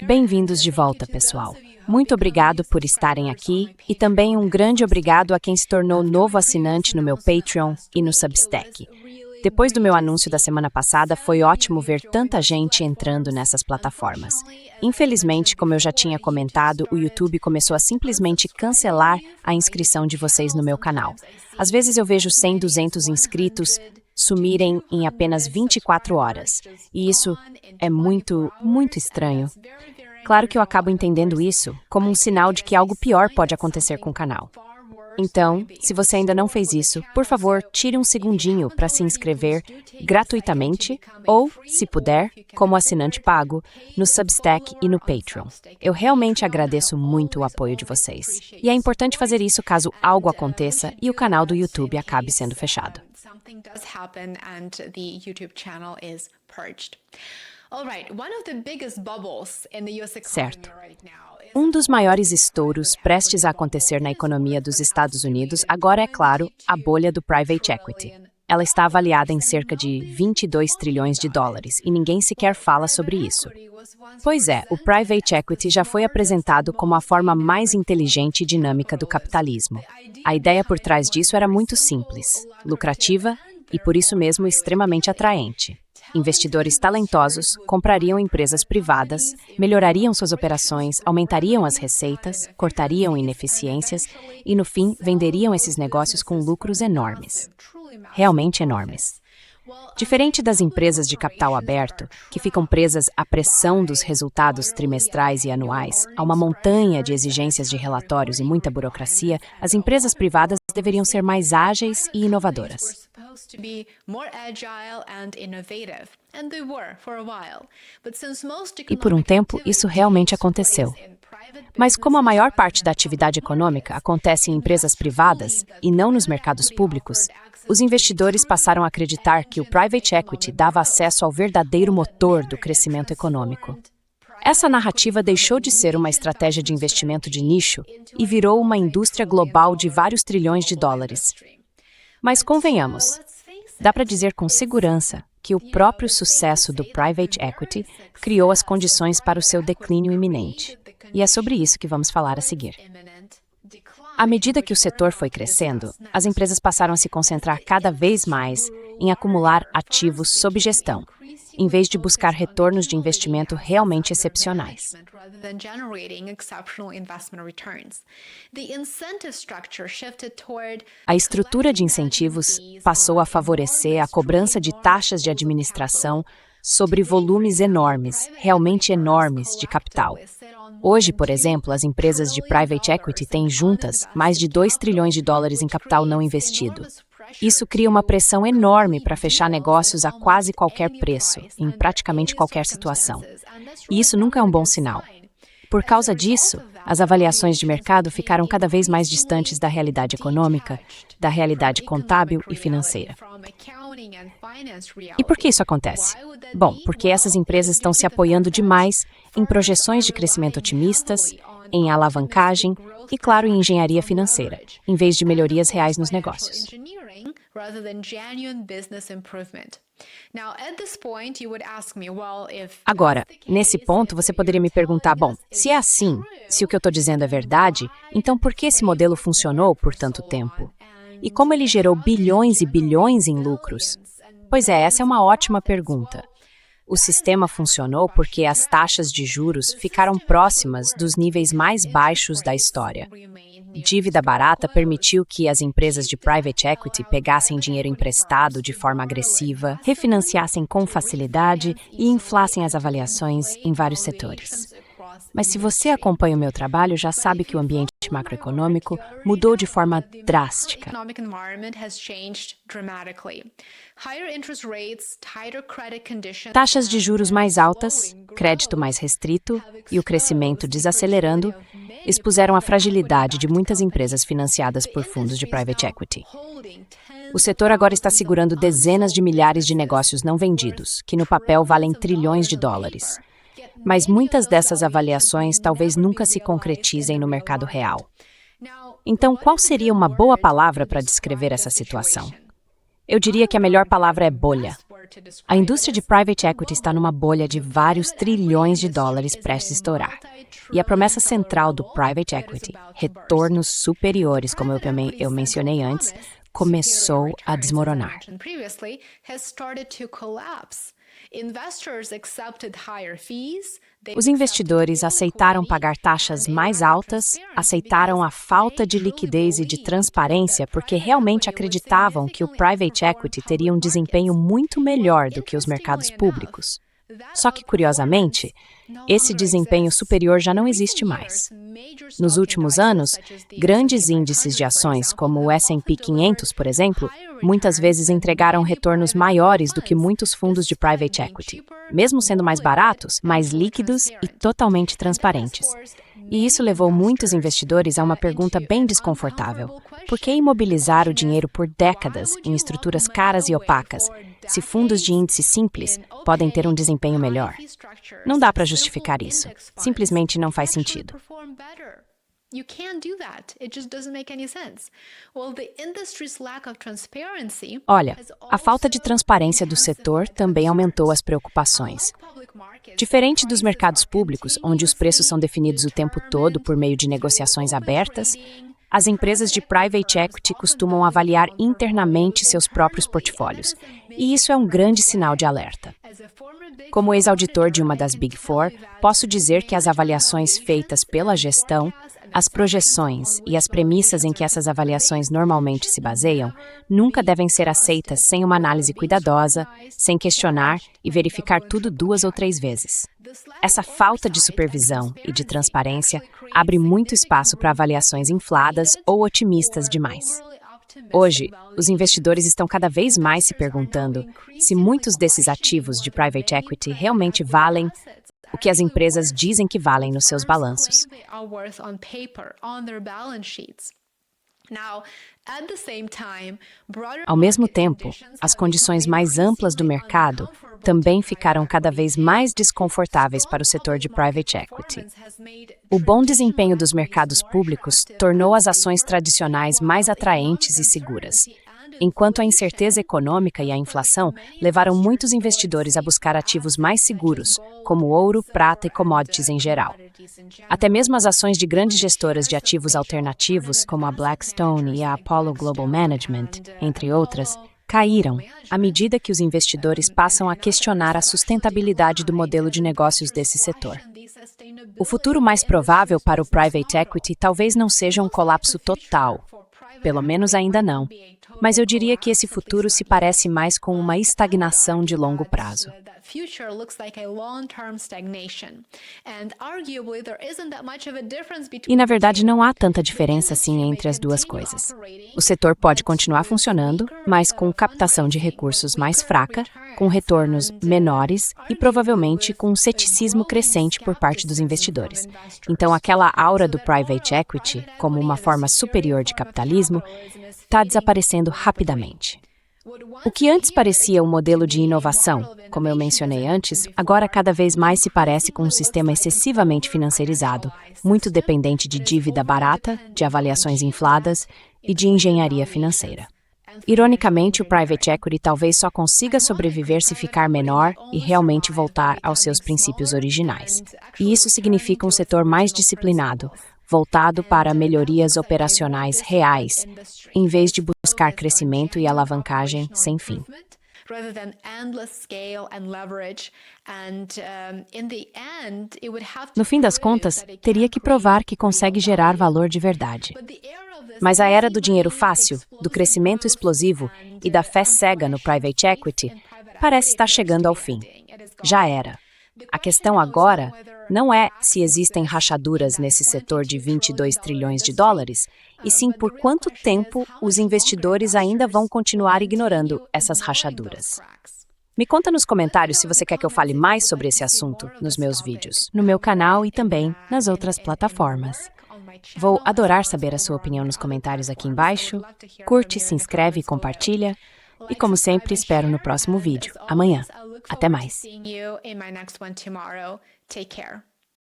Bem-vindos de volta, pessoal. Muito obrigado por estarem aqui e também um grande obrigado a quem se tornou novo assinante no meu Patreon e no Substack. Depois do meu anúncio da semana passada, foi ótimo ver tanta gente entrando nessas plataformas. Infelizmente, como eu já tinha comentado, o YouTube começou a simplesmente cancelar a inscrição de vocês no meu canal. Às vezes eu vejo 100, 200 inscritos sumirem em apenas 24 horas. E isso é muito estranho. Claro que eu acabo entendendo isso como um sinal de que algo pior pode acontecer com o canal. Então, se você ainda não fez isso, por favor, tire um segundinho para se inscrever gratuitamente ou, se puder, como assinante pago, no Substack e no Patreon. Eu realmente agradeço muito o apoio de vocês. E é importante fazer isso caso algo aconteça e o canal do YouTube acabe sendo fechado. Certo. Um dos maiores estouros prestes a acontecer na economia dos Estados Unidos agora é, claro, a bolha do private equity. Ela está avaliada em cerca de 22 trilhões de dólares e ninguém sequer fala sobre isso. Pois é, o private equity já foi apresentado como a forma mais inteligente e dinâmica do capitalismo. A ideia por trás disso era muito simples, lucrativa e, por isso mesmo, extremamente atraente. Investidores talentosos comprariam empresas privadas, melhorariam suas operações, aumentariam as receitas, cortariam ineficiências e, no fim, venderiam esses negócios com lucros enormes. Realmente enormes. Diferente das empresas de capital aberto, que ficam presas à pressão dos resultados trimestrais e anuais, a uma montanha de exigências de relatórios e muita burocracia, as empresas privadas deveriam ser mais ágeis e inovadoras. E por um tempo, isso realmente aconteceu. Mas como a maior parte da atividade econômica acontece em empresas privadas e não nos mercados públicos, os investidores passaram a acreditar que o private equity dava acesso ao verdadeiro motor do crescimento econômico. Essa narrativa deixou de ser uma estratégia de investimento de nicho e virou uma indústria global de vários trilhões de dólares. Mas convenhamos, dá para dizer com segurança que o próprio sucesso do private equity criou as condições para o seu declínio iminente. E é sobre isso que vamos falar a seguir. À medida que o setor foi crescendo, as empresas passaram a se concentrar cada vez mais em acumular ativos sob gestão, em vez de buscar retornos de investimento realmente excepcionais. A estrutura de incentivos passou a favorecer a cobrança de taxas de administração sobre volumes enormes, realmente enormes, de capital. Hoje, por exemplo, as empresas de private equity têm juntas mais de 2 trilhões de dólares em capital não investido. Isso cria uma pressão enorme para fechar negócios a quase qualquer preço, em praticamente qualquer situação. E isso nunca é um bom sinal. Por causa disso, as avaliações de mercado ficaram cada vez mais distantes da realidade econômica, da realidade contábil e financeira. E por que isso acontece? Bom, porque essas empresas estão se apoiando demais em projeções de crescimento otimistas, em alavancagem e, claro, em engenharia financeira, em vez de melhorias reais nos negócios. Agora, nesse ponto, você poderia me perguntar, bom, se é assim, se o que eu estou dizendo é verdade, então por que esse modelo funcionou por tanto tempo? E como ele gerou bilhões e bilhões em lucros? Pois é, essa é uma ótima pergunta. O sistema funcionou porque as taxas de juros ficaram próximas dos níveis mais baixos da história. Dívida barata permitiu que as empresas de private equity pegassem dinheiro emprestado de forma agressiva, refinanciassem com facilidade e inflassem as avaliações em vários setores. Mas se você acompanha o meu trabalho, já sabe que o ambiente macroeconômico mudou de forma drástica. Taxas de juros mais altas, crédito mais restrito e o crescimento desacelerando expuseram a fragilidade de muitas empresas financiadas por fundos de private equity. O setor agora está segurando dezenas de milhares de negócios não vendidos, que no papel valem trilhões de dólares. Mas muitas dessas avaliações talvez nunca se concretizem no mercado real. Então, qual seria uma boa palavra para descrever essa situação? Eu diria que a melhor palavra é bolha. A indústria de private equity está numa bolha de vários trilhões de dólares prestes a estourar. E a promessa central do private equity, retornos superiores, como eu mencionei antes, começou a desmoronar. Os investidores aceitaram pagar taxas mais altas, aceitaram a falta de liquidez e de transparência porque realmente acreditavam que o private equity teria um desempenho muito melhor do que os mercados públicos. Só que, curiosamente, esse desempenho superior já não existe mais. Nos últimos anos, grandes índices de ações, como o S&P 500, por exemplo, muitas vezes entregaram retornos maiores do que muitos fundos de private equity, mesmo sendo mais baratos, mais líquidos e totalmente transparentes. E isso levou muitos investidores a uma pergunta bem desconfortável. Por que imobilizar o dinheiro por décadas em estruturas caras e opacas, se fundos de índice simples podem ter um desempenho melhor? Não dá para justificar isso. Simplesmente não faz sentido. Olha, a falta de transparência do setor também aumentou as preocupações. Diferente dos mercados públicos, onde os preços são definidos o tempo todo por meio de negociações abertas, as empresas de private equity costumam avaliar internamente seus próprios portfólios, e isso é um grande sinal de alerta. Como ex-auditor de uma das Big Four, posso dizer que as avaliações feitas pela gestão, as projeções e as premissas em que essas avaliações normalmente se baseiam nunca devem ser aceitas sem uma análise cuidadosa, sem questionar e verificar tudo 2 ou 3 vezes. Essa falta de supervisão e de transparência abre muito espaço para avaliações infladas ou otimistas demais. Hoje, os investidores estão cada vez mais se perguntando se muitos desses ativos de private equity realmente valem o que as empresas dizem que valem nos seus balanços. Ao mesmo tempo, as condições mais amplas do mercado também ficaram cada vez mais desconfortáveis para o setor de private equity. O bom desempenho dos mercados públicos tornou as ações tradicionais mais atraentes e seguras, enquanto a incerteza econômica e a inflação levaram muitos investidores a buscar ativos mais seguros, como ouro, prata e commodities em geral. Até mesmo as ações de grandes gestoras de ativos alternativos, como a Blackstone e a Apollo Global Management, entre outras, caíram à medida que os investidores passam a questionar a sustentabilidade do modelo de negócios desse setor. O futuro mais provável para o private equity talvez não seja um colapso total, pelo menos ainda não, mas eu diria que esse futuro se parece mais com uma estagnação de longo prazo. E, na verdade, não há tanta diferença assim entre as duas coisas. O setor pode continuar funcionando, mas com captação de recursos mais fraca, com retornos menores e provavelmente com um ceticismo crescente por parte dos investidores. Então, aquela aura do private equity, como uma forma superior de capitalismo, está desaparecendo rapidamente. O que antes parecia um modelo de inovação, como eu mencionei antes, agora cada vez mais se parece com um sistema excessivamente financiarizado, muito dependente de dívida barata, de avaliações infladas e de engenharia financeira. Ironicamente, o private equity talvez só consiga sobreviver se ficar menor e realmente voltar aos seus princípios originais. E isso significa um setor mais disciplinado, voltado para melhorias operacionais reais, em vez de buscar crescimento e alavancagem sem fim. No fim das contas, teria que provar que consegue gerar valor de verdade. Mas a era do dinheiro fácil, do crescimento explosivo e da fé cega no private equity parece estar chegando ao fim. Já era. A questão agora não é se existem rachaduras nesse setor de 22 trilhões de dólares, e sim por quanto tempo os investidores ainda vão continuar ignorando essas rachaduras. Me conta nos comentários se você quer que eu fale mais sobre esse assunto nos meus vídeos, no meu canal e também nas outras plataformas. Vou adorar saber a sua opinião nos comentários aqui embaixo. Curte, se inscreve e compartilha. E como sempre, espero no próximo vídeo, amanhã. Até mais! Take care.